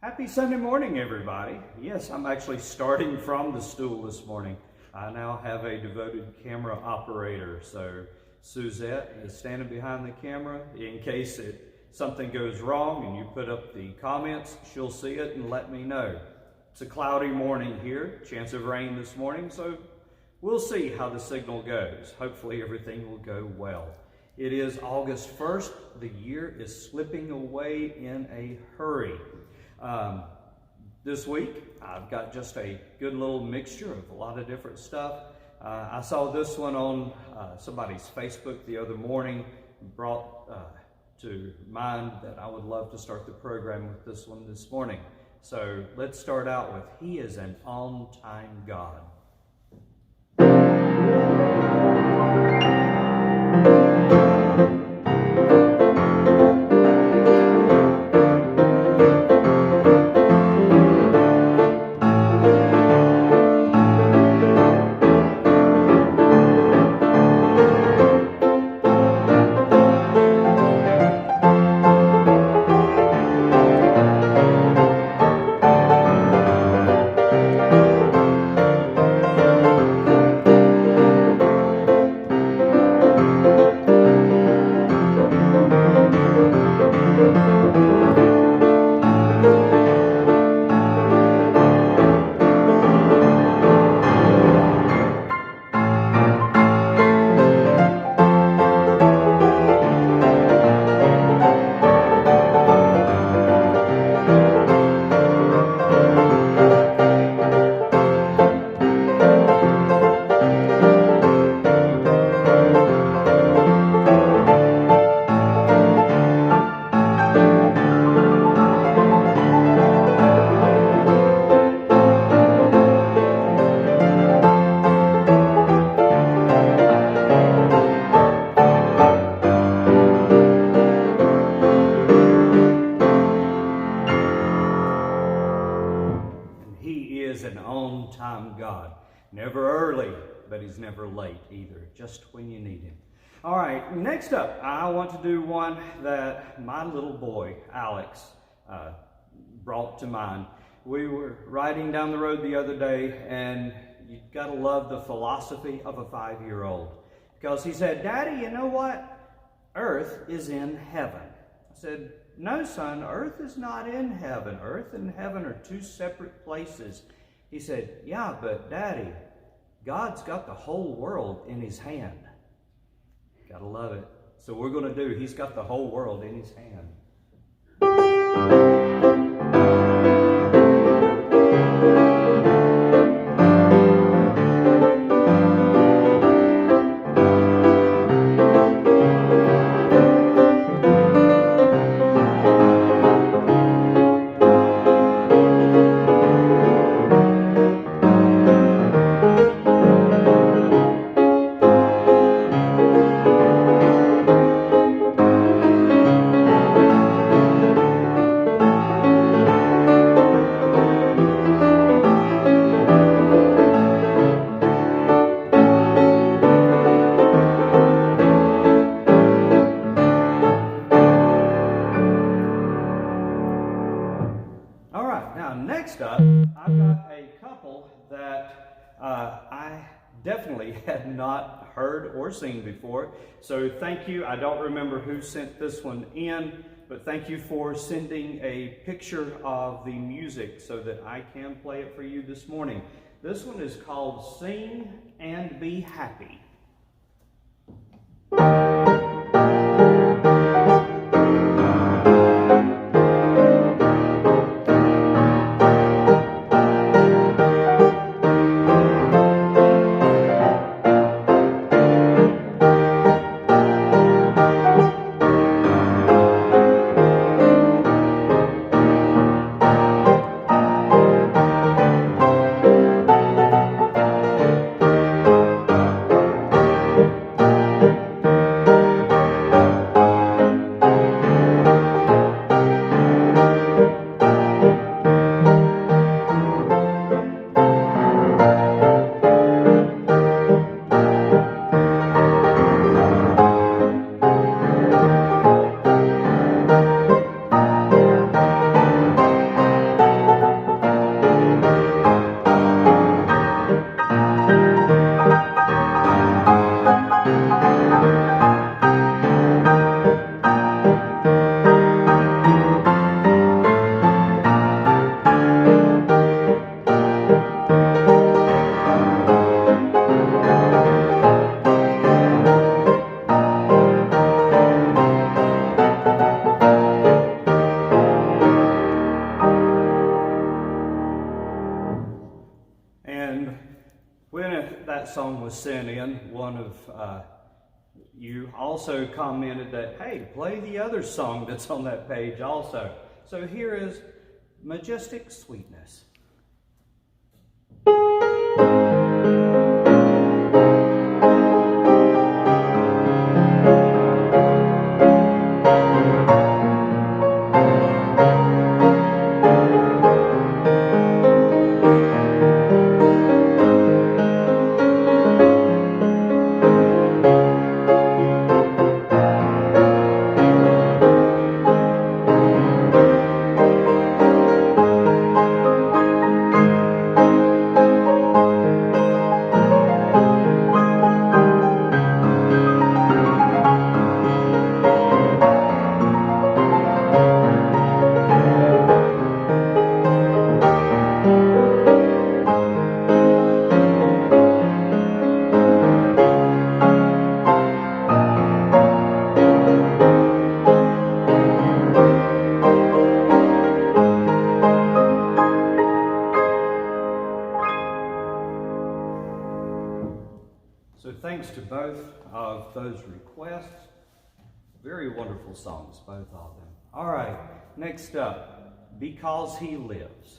Happy Sunday morning, everybody. Yes, I'm actually starting from the stool this morning. I now have a devoted camera operator. So Suzette is standing behind the camera. In case something goes wrong and you put up the comments, she'll see it and let me know. It's a cloudy morning here, chance of rain this morning, so we'll see how the signal goes. Hopefully everything will go well. It is August 1st. The year is slipping away in a hurry. This week, I've got just a good little mixture of a lot of different stuff. I saw this one on somebody's Facebook the other morning, brought to mind that I would love to start the program with this one this morning. So let's start out with He is an On-Time God. Never early, but He's never late either, just when you need Him. All right, next up, I want to do one that my little boy, Alex, brought to mind. We were riding down the road the other day, and you've got to love the philosophy of a 5-year-old. Because he said, "Daddy, you know what? Earth is in heaven." I said, "No, son, Earth is not in heaven. Earth and heaven are two separate places." He said, "Yeah, but Daddy, God's got the whole world in His hand." Gotta love it. So we're going to do He's got the whole world in His hand. Next up, I've got a couple that I definitely had not heard or seen before. So thank you. I don't remember who sent this one in, but thank you for sending a picture of the music so that I can play it for you this morning. This one is called Sing and Be Happy. song was sent in, one of you also commented that, hey, play the other song that's on that page also. So here is Majestic Sweetness. So thanks to both of those requests. Very wonderful songs, both of them. All right, next up, Because He Lives.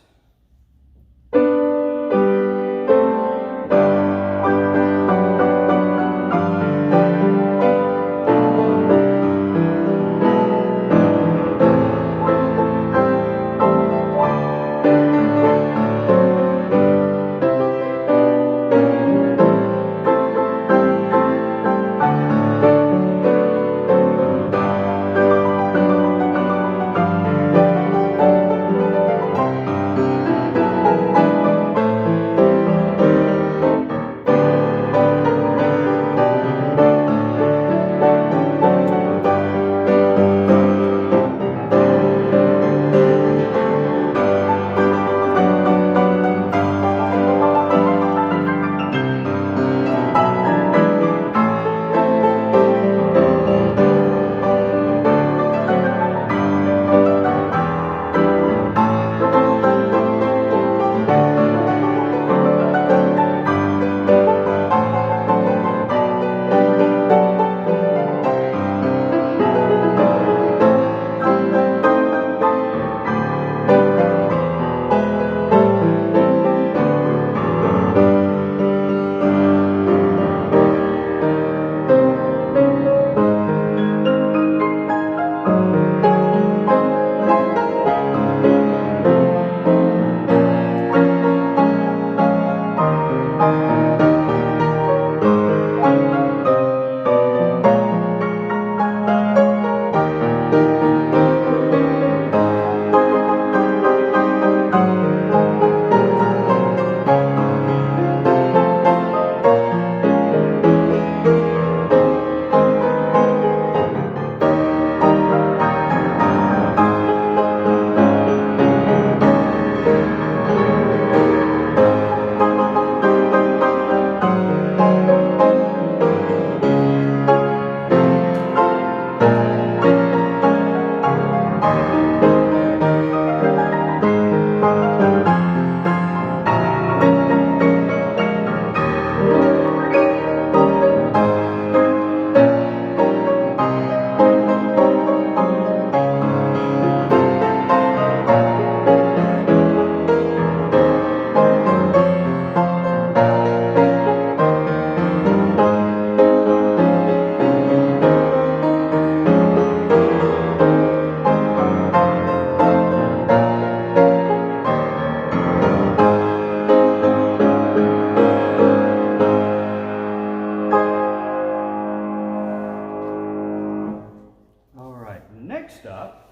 Next up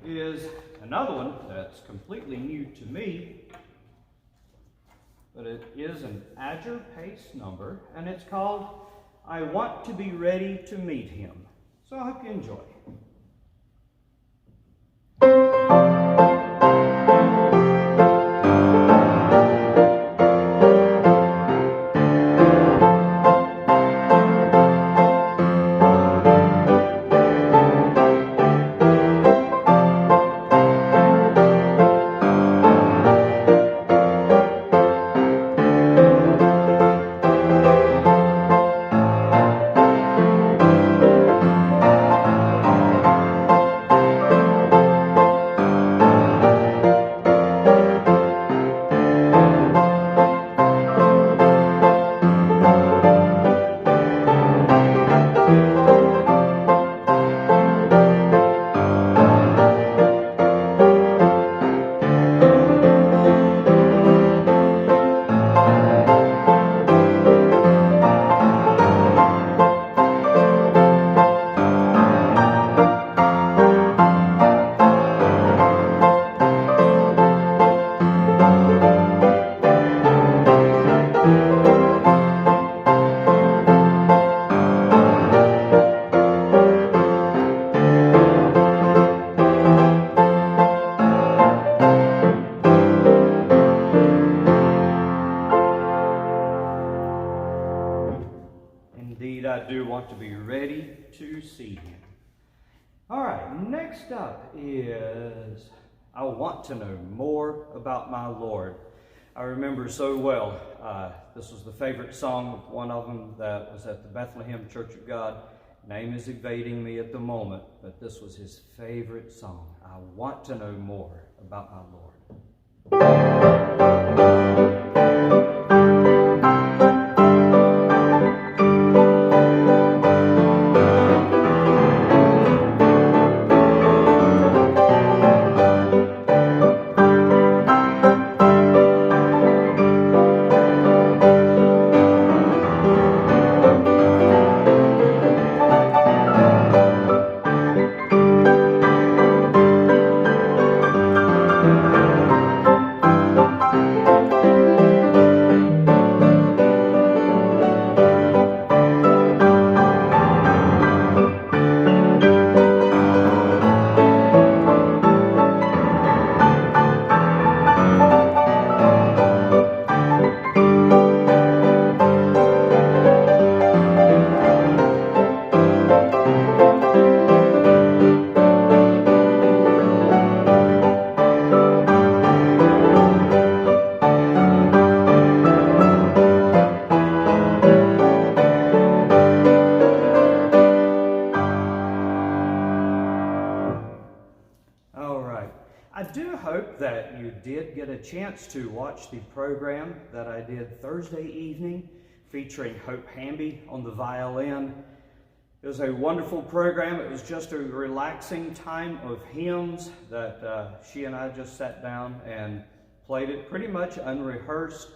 is another one that's completely new to me, but it is an Adger Pace number, and it's called I Want to Be Ready to Meet Him. So I hope you enjoy. see him. All right, next up is I want to know more about my Lord. I remember so well, this was the favorite song of one of them that was at the Bethlehem Church of God. Name is evading me at the moment, but this was his favorite song. I want to know more about my Lord. That you did get a chance to watch the program that I did Thursday evening featuring Hope Hamby on the violin. It was a wonderful program. It was just a relaxing time of hymns that she and I just sat down and played it pretty much unrehearsed,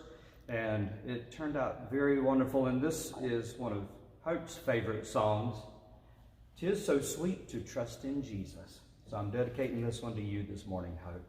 and it turned out very wonderful. And this is one of Hope's favorite songs, "'Tis So Sweet to Trust in Jesus." So I'm dedicating this one to you this morning, Hope.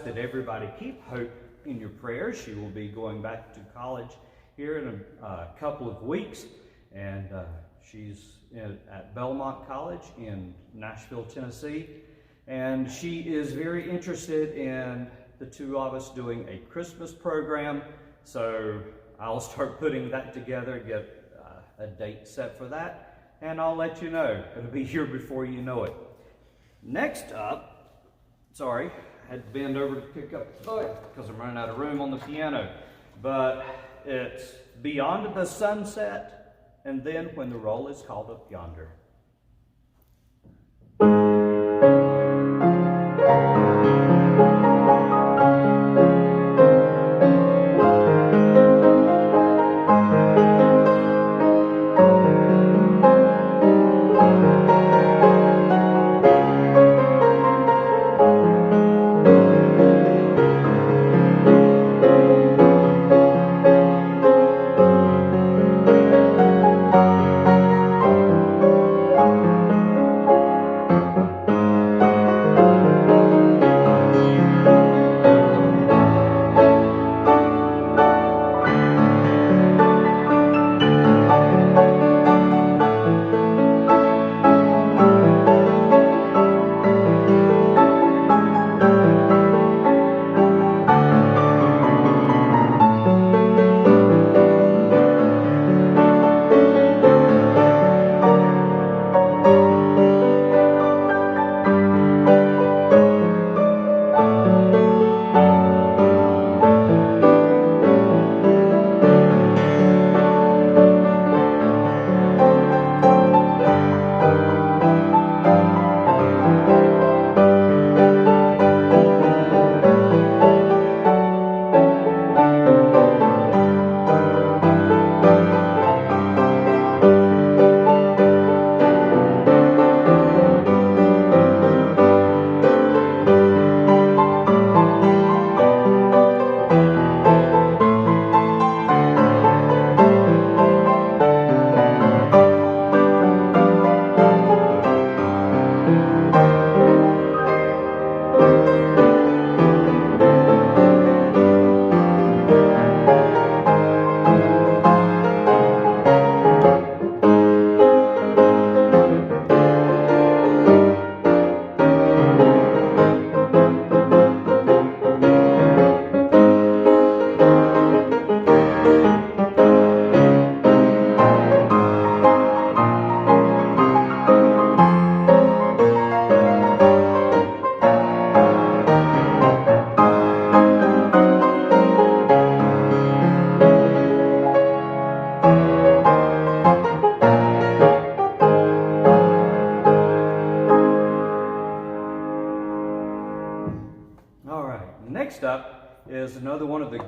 That everybody keep Hope in your prayers. She will be going back to college here in a couple of weeks, and she's at Belmont College in Nashville, Tennessee, and she is very interested in the two of us doing a Christmas program, so I'll start putting that together, get a date set for that, and I'll let you know. It'll be here before you know it. Next up, sorry, I had to bend over to pick up the toy because I'm running out of room on the piano. But it's Beyond the Sunset, and then When the Roll is Called Up Yonder.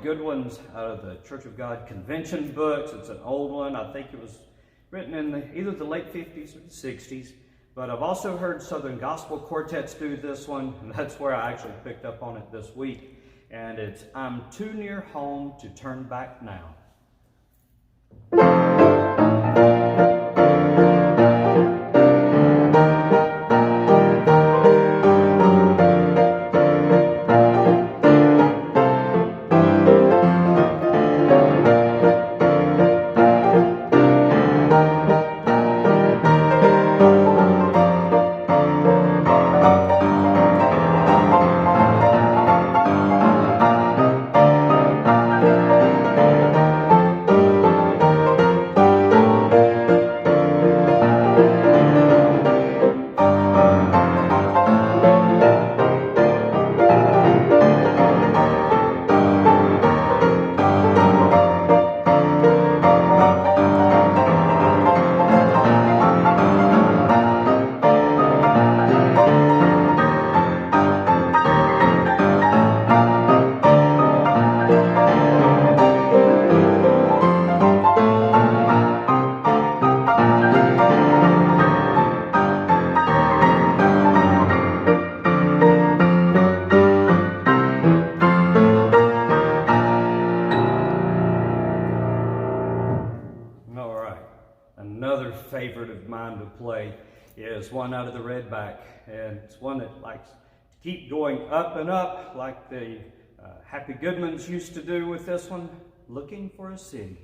good ones out of the Church of God Convention books. It's an old one. I think it was written in either the late 50s or the 60s. But I've also heard Southern Gospel Quartets do this one, and that's where I actually picked up on it this week. And it's "I'm Too Near Home to Turn Back Now." Another favorite of mine to play is one out of the Redback, and it's one that likes to keep going up and up like the Happy Goodmans used to do with this one, "Looking for a City."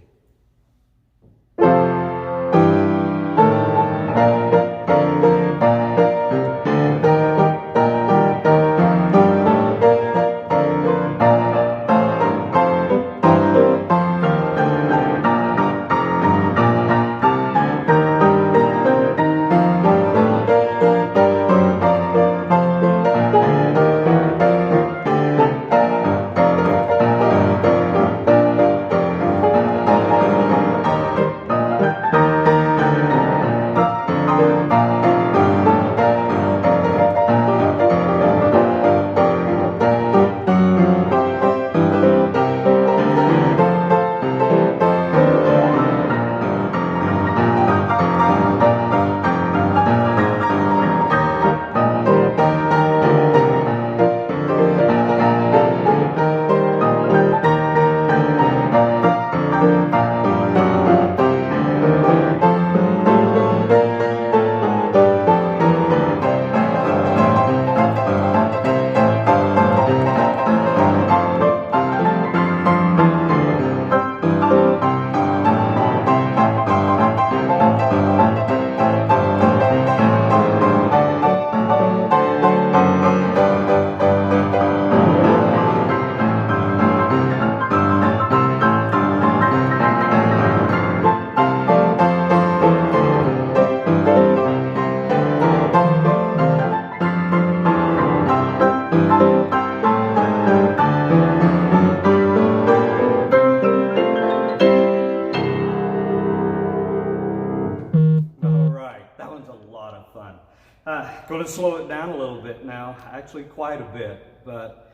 Going to slow it down a little bit now, actually quite a bit, but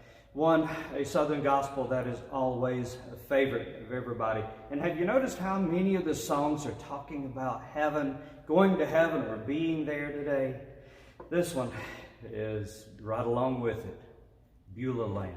a Southern gospel that is always a favorite of everybody. And have you noticed how many of the songs are talking about heaven, going to heaven, or being there today? This one is right along with it, Beulah Land.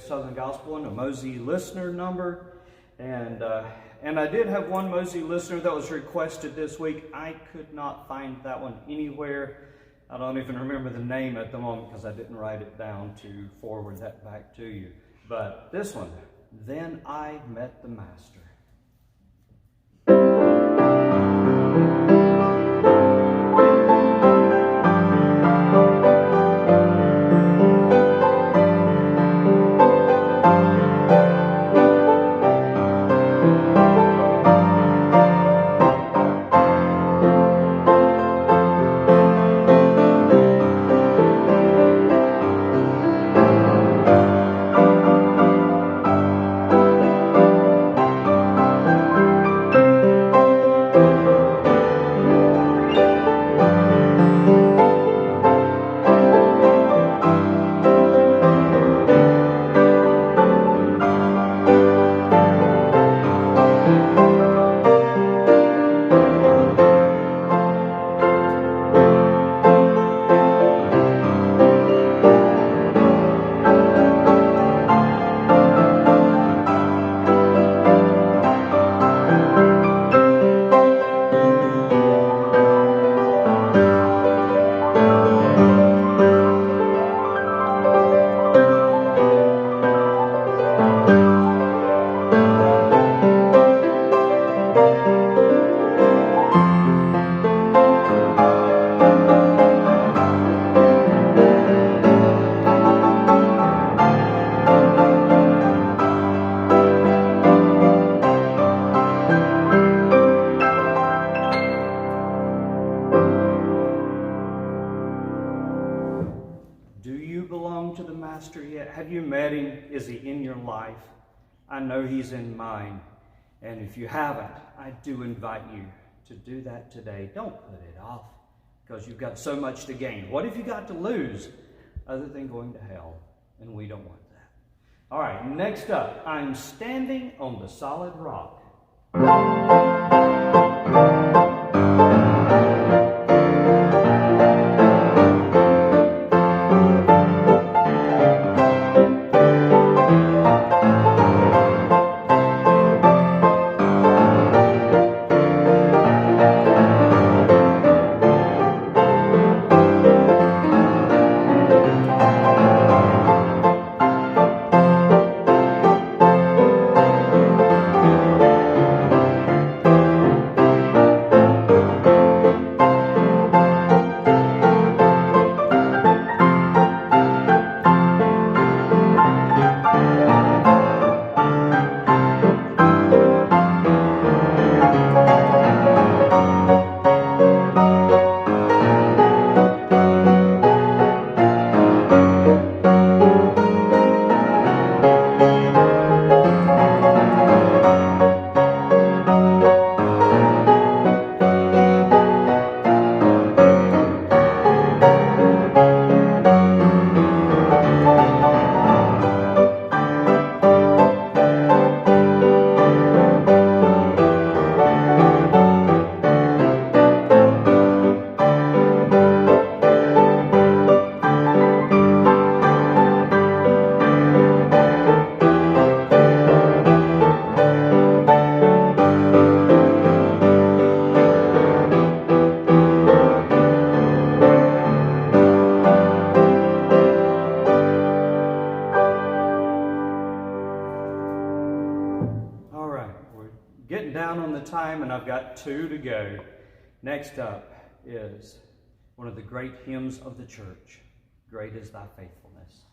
with Southern Gospel and a Mosey listener number. And I did have one Mosey listener that was requested this week. I could not find that one anywhere. I don't even remember the name at the moment because I didn't write it down to forward that back to you. But this one, Then I Met the Master. Have you met him? Is he in your life? I know he's in mine. And if you haven't, I do invite you to do that today. Don't put it off because you've got so much to gain. What have you got to lose other than going to hell? And we don't want that. All right, next up, I'm standing on the solid rock. Getting down on the time, and I've got 2 to go. Next up is one of the great hymns of the church, Great is Thy Faithfulness.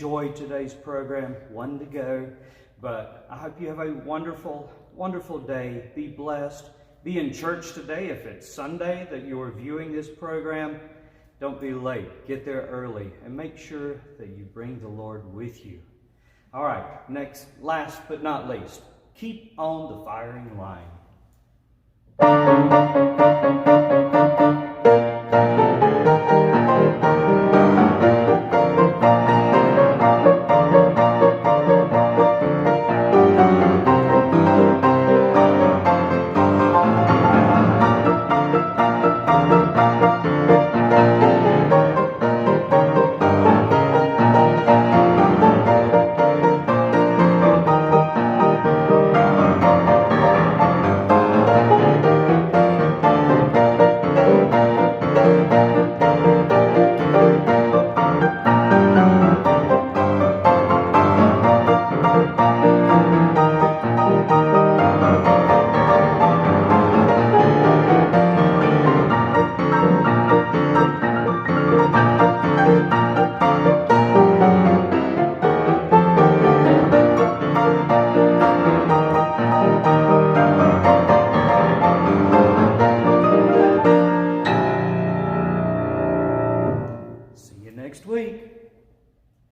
enjoyed today's program. One to go. But I hope you have a wonderful, wonderful day. Be blessed. Be in church today. If it's Sunday that you are viewing this program, don't be late. Get there early and make sure that you bring the Lord with you. All right, last but not least, keep on the firing line.